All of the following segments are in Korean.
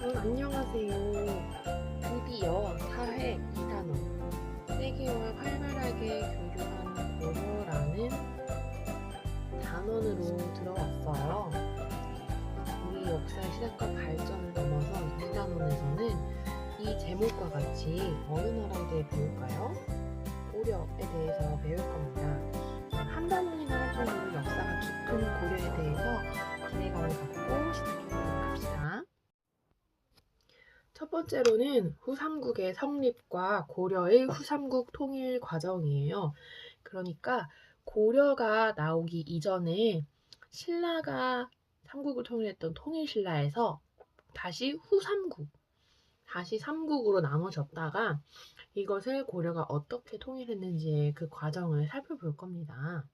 여러분 안녕하세요. 드디어 사회 2단원 세계와 활발하게 교류한 고려라는 단원으로 들어왔어요. 우리 역사의 시작과 발전을 넘어서 2단원에서는 이 제목과 같이 어느 나라에 대해 배울까요? 고려에 대해서 배울 겁니다. 한 단원이나 할 정도로 역사가 깊은 고려에 대해서 기대감을 갖고 시작해보도록 합시다. 첫 번째로는 후삼국의 성립과 고려의 후삼국 통일 과정이에요. 그러니까 고려가 나오기 이전에 신라가 삼국을 통일했던 통일신라에서 다시 후삼국, 다시 삼국으로 나눠졌다가 이것을 고려가 어떻게 통일했는지의 그 과정을 살펴볼 겁니다.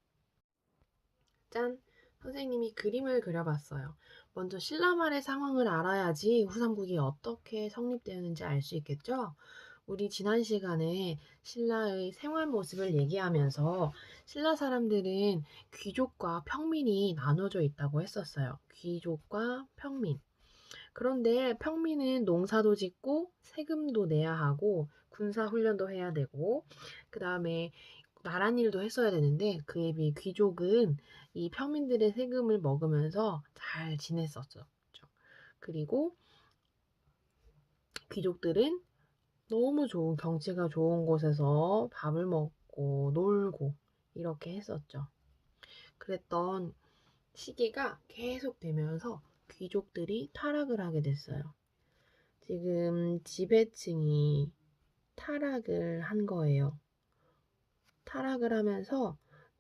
짠! 선생님이 그림을 그려봤어요. 먼저 신라말의 상황을 알아야지 후삼국이 어떻게 성립되었는지 알 수 있겠죠? 우리 지난 시간에 신라의 생활 모습을 얘기하면서 신라 사람들은 귀족과 평민이 나눠져 있다고 했었어요. 귀족과 평민. 그런데 평민은 농사도 짓고 세금도 내야 하고 군사 훈련도 해야 되고 그 다음에 나랏일도 했어야 되는데 그에 비해 귀족은 이 평민들의 세금을 먹으면서 잘 지냈었죠. 그리고 귀족들은 너무 좋은 경치가 좋은 곳에서 밥을 먹고 놀고 이렇게 했었죠. 그랬던 시기가 계속되면서 귀족들이 타락을 하게 됐어요. 지금 지배층이 타락을 한 거예요. 타락을 하면서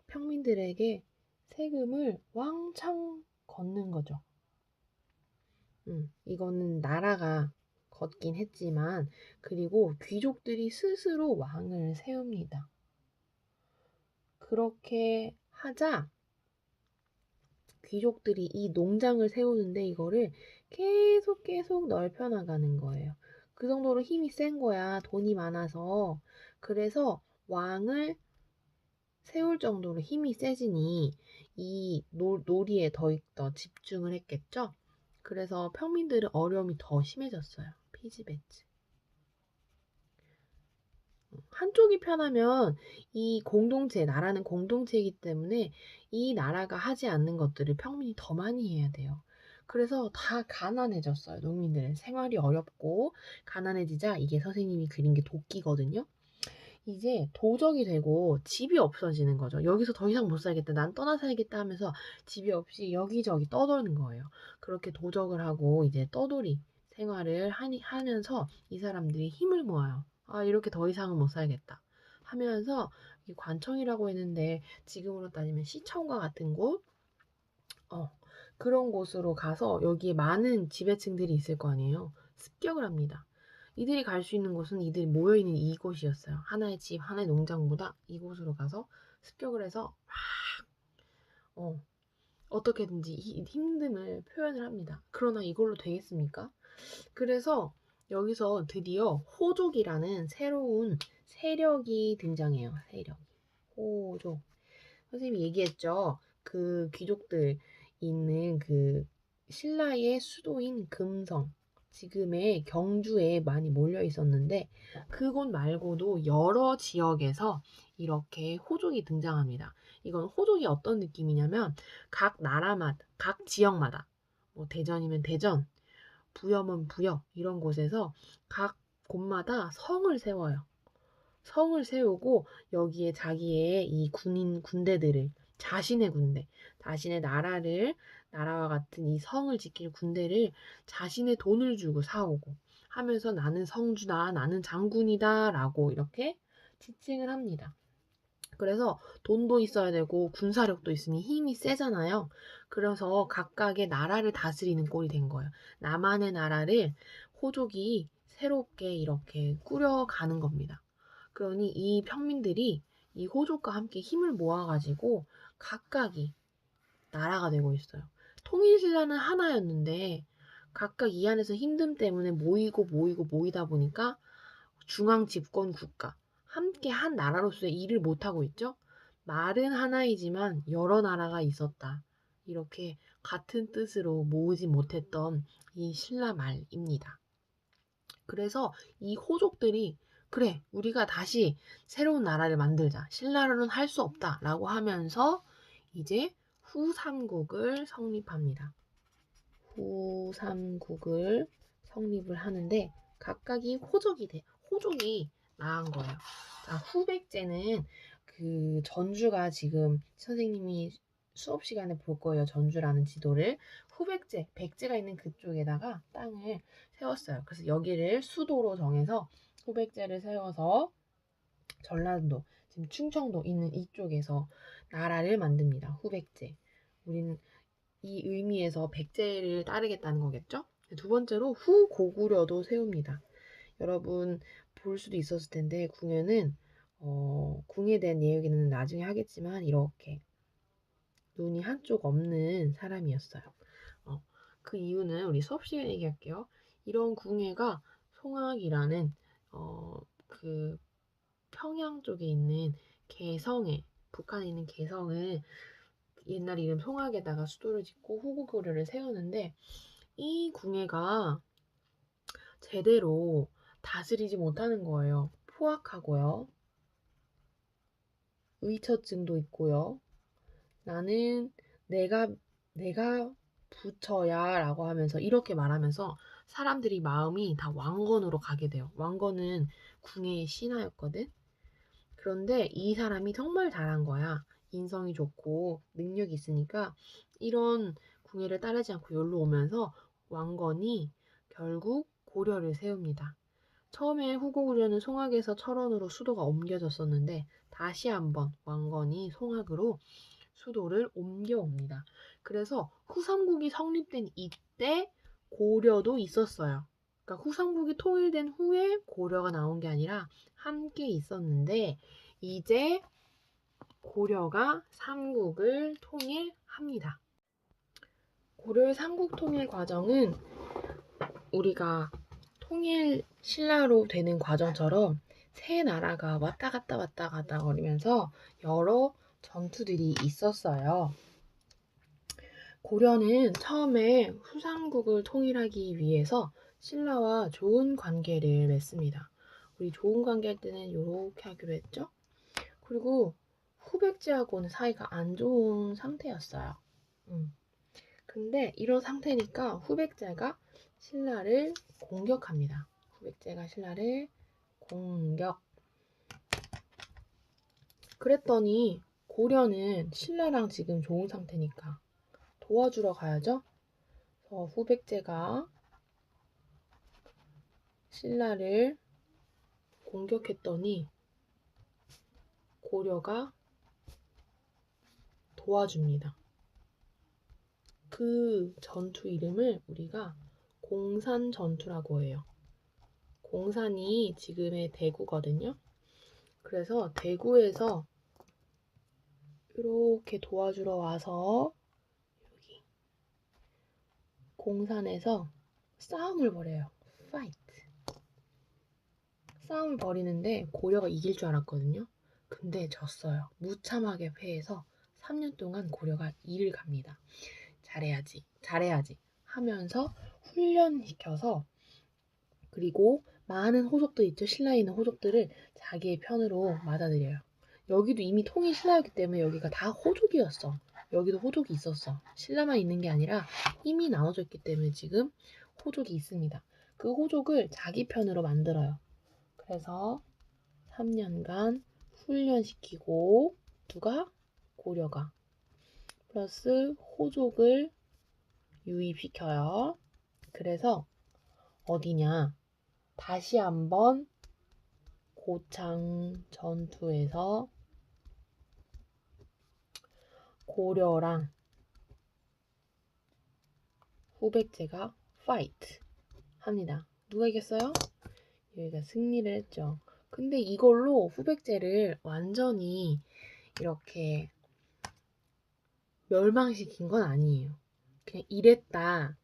평민들에게 세금을 왕창 걷는 거죠. 이거는 나라가 걷긴 했지만, 그리고 귀족들이 스스로 왕을 세웁니다. 그렇게 하자 귀족들이 이 농장을 세우는데 이거를 계속 넓혀 나가는 거예요. 그 정도로 힘이 센 거야. 돈이 많아서. 그래서 왕을 세울 정도로 힘이 세지니 이 놀이에 더 집중을 했겠죠. 그래서 평민들은 어려움이 더 심해졌어요. 피지배치. 한쪽이 편하면 이 공동체, 나라는 공동체이기 때문에 이 나라가 하지 않는 것들을 평민이 더 많이 해야 돼요. 그래서 다 가난해졌어요. 농민들은 생활이 어렵고 가난해지자 이게 선생님이 그린 게 도끼거든요. 이제 도적이 되고 집이 없어지는 거죠. 여기서 더 이상 못 살겠다. 난 떠나 살겠다 하면서 집이 없이 여기저기 떠도는 거예요. 그렇게 도적을 하고 이제 떠돌이 생활을 하면서 이 사람들이 힘을 모아요. 아, 이렇게 더 이상은 못 살겠다. 하면서 이 관청이라고 했는데 지금으로 따지면 시청과 같은 곳, 그런 곳으로 가서 여기에 많은 지배층들이 있을 거 아니에요. 습격을 합니다. 이들이 갈 수 있는 곳은 이들이 모여있는 이곳이었어요. 하나의 집, 하나의 농장보다 이곳으로 가서 습격을 해서 어떻게든지 이 힘듦을 표현을 합니다. 그러나 이걸로 되겠습니까? 그래서 여기서 드디어 호족이라는 새로운 세력이 등장해요. 세력. 호족. 선생님이 얘기했죠. 그 귀족들 있는 그 신라의 수도인 금성. 지금의 경주에 많이 몰려 있었는데 그곳 말고도 여러 지역에서 이렇게 호족이 등장합니다. 이건 호족이 어떤 느낌이냐면 각 나라마다, 각 지역마다 뭐 대전이면 대전, 부여면 부여 이런 곳에서 각 곳마다 성을 세워요. 성을 세우고 여기에 자기의 이 군대들을 자신의 군대, 자신의 나라와 같은 이 성을 지킬 군대를 자신의 돈을 주고 사오고 하면서 나는 성주다, 나는 장군이다 라고 이렇게 지칭을 합니다. 그래서 돈도 있어야 되고 군사력도 있으니 힘이 세잖아요. 그래서 각각의 나라를 다스리는 꼴이 된 거예요. 나만의 나라를 호족이 새롭게 이렇게 꾸려가는 겁니다. 그러니 이 평민들이 이 호족과 함께 힘을 모아가지고 각각이 나라가 되고 있어요. 통일신라는 하나였는데 각각 이 안에서 힘듦 때문에 모이다 보니까 중앙 집권 국가, 함께 한 나라로서의 일을 못하고 있죠. 말은 하나이지만 여러 나라가 있었다. 이렇게 같은 뜻으로 모으지 못했던 이 신라 말입니다. 그래서 이 호족들이 그래, 우리가 다시 새로운 나라를 만들자. 신라로는 할 수 없다라고 하면서 이제 후삼국을 성립합니다. 후삼국을 성립을 하는데 각각이 호족이 나은 거예요. 자, 후백제는 그 전주가 지금 선생님이 수업 시간에 볼 거예요. 전주라는 지도를. 후백제, 백제가 있는 그쪽에다가 땅을 세웠어요. 그래서 여기를 수도로 정해서 후백제를 세워서 전라도, 지금 충청도 있는 이쪽에서 나라를 만듭니다. 후백제. 우리는 이 의미에서 백제를 따르겠다는 거겠죠? 두 번째로 후고구려도 세웁니다. 여러분 볼 수도 있었을 텐데 궁에는 궁에 대한 얘기는 나중에 하겠지만 이렇게 눈이 한쪽 없는 사람이었어요. 그 이유는 우리 수업 시간에 얘기할게요. 이런 궁예가 송악이라는 그 평양 쪽에 있는 개성에 북한에 있는 개성을 옛날 이름 송악에다가 수도를 짓고 후고구려를 세우는데 이 궁예가 제대로 다스리지 못하는 거예요. 포악하고요. 의처증도 있고요. 나는 내가 부처야 라고 하면서 이렇게 말하면서 사람들이 마음이 다 왕건으로 가게 돼요. 왕건은 궁예의 신하였거든. 그런데 이 사람이 정말 잘한 거야. 인성이 좋고 능력이 있으니까 이런 궁예를 따르지 않고 여기로 오면서 왕건이 결국 고려를 세웁니다. 처음에 후고구려는 송악에서 철원으로 수도가 옮겨졌었는데 다시 한번 왕건이 송악으로 수도를 옮겨옵니다. 그래서 후삼국이 성립된 이때 고려도 있었어요. 그러니까 후삼국이 통일된 후에 고려가 나온 게 아니라 함께 있었는데 이제 고려가 삼국을 통일합니다. 고려의 삼국 통일 과정은 우리가 통일 신라로 되는 과정처럼 세 나라가 왔다 갔다 거리면서 여러 전투들이 있었어요. 고려는 처음에 후삼국을 통일하기 위해서 신라와 좋은 관계를 맺습니다. 우리 좋은 관계할 때는 이렇게 하기로 했죠? 그리고 후백제하고는 사이가 안 좋은 상태였어요. 근데 이런 상태니까 후백제가 신라를 공격합니다. 후백제가 신라를 공격. 그랬더니 고려는 신라랑 지금 좋은 상태니까 도와주러 가야죠. 그래서 후백제가 신라를 공격했더니 고려가 도와줍니다. 그 전투 이름을 우리가 공산 전투라고 해요. 공산이 지금의 대구거든요. 그래서 대구에서 이렇게 도와주러 와서 여기 공산에서 싸움을 벌여요. 파이트. 싸움을 벌이는데 고려가 이길 줄 알았거든요. 근데 졌어요. 무참하게 패해서 3년 동안 고려가 일을 갑니다. 잘해야지 하면서 훈련시켜서 그리고 많은 호족들 있죠. 신라에 있는 호족들을 자기의 편으로 맞아들여요. 여기도 이미 통일 신라였기 때문에 여기가 다 호족이었어. 여기도 호족이 있었어. 신라만 있는 게 아니라 이미 나눠져 있기 때문에 지금 호족이 있습니다. 그 호족을 자기 편으로 만들어요. 그래서 3년간 훈련시키고 누가? 고려가. 플러스 호족을 유입시켜요. 그래서 어디냐? 다시 한번 고창 전투에서 고려랑 후백제가 파이트 합니다. 누가 이겼어요? 여기가 승리를 했죠. 근데 이걸로 후백제를 완전히 이렇게 멸망시킨 건 아니에요. 그냥 이랬다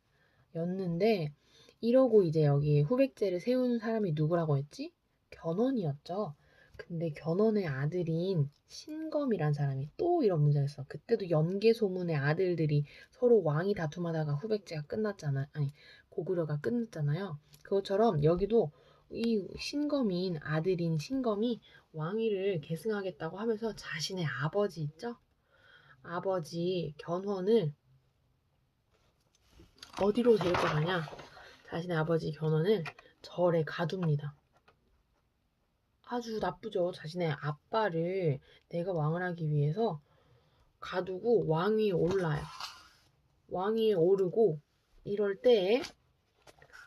였는데 이러고 이제 여기 후백제를 세우는 사람이 누구라고 했지? 견훤이었죠. 근데 견훤의 아들인 신검이란 사람이 또 이런 문제를 했어. 그때도 연개 소문의 아들들이 서로 왕이 다툼하다가 후백제가 끝났잖아. 아니 고구려가 끝났잖아요. 그것처럼 여기도 이 신검인 아들인 신검이 왕위를 계승하겠다고 하면서 자신의 아버지 있죠? 아버지 견훤을 어디로 데리고 가냐? 자신의 아버지 견훤을 절에 가둡니다. 아주 나쁘죠. 자신의 아빠를 내가 왕을 하기 위해서 가두고 왕위에 올라요. 왕위에 오르고 이럴 때에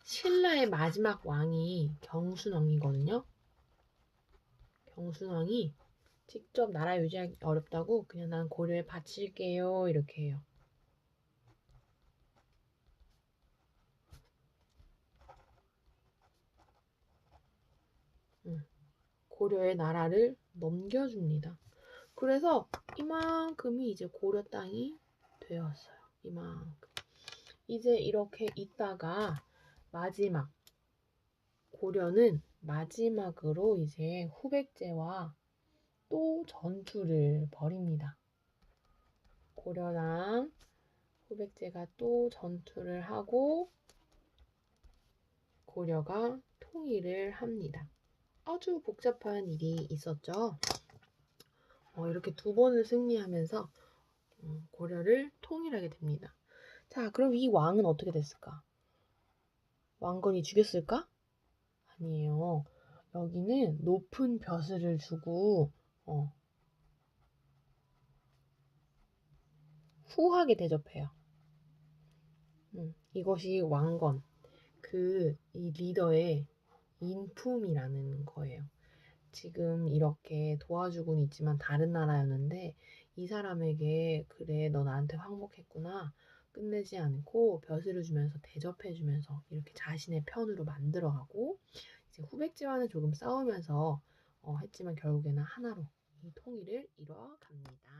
신라의 마지막 왕이 경순왕이거든요. 경순왕이 직접 나라 유지하기 어렵다고 그냥 난 고려에 바칠게요 이렇게 해요. 고려의 나라를 넘겨줍니다. 그래서 이만큼이 이제 고려 땅이 되었어요. 이만큼. 이제 이렇게 있다가 마지막 고려는 마지막으로 이제 후백제와 또 전투를 벌입니다. 고려랑 후백제가 또 전투를 하고 고려가 통일을 합니다. 아주 복잡한 일이 있었죠. 이렇게 두 번을 승리하면서 고려를 통일하게 됩니다. 자, 그럼 이 왕은 어떻게 됐을까? 왕건이 죽였을까? 아니에요. 여기는 높은 벼슬을 주고 후하게 대접해요. 이것이 왕건, 이 리더의 인품이라는 거예요. 지금 이렇게 도와주고는 있지만 다른 나라였는데 이 사람에게 그래 너 나한테 항복했구나 끝내지 않고 벼슬을 주면서 대접해주면서 이렇게 자신의 편으로 만들어가고 이제 후백제와는 조금 싸우면서 했지만 결국에는 하나로 이 통일을 이뤄갑니다.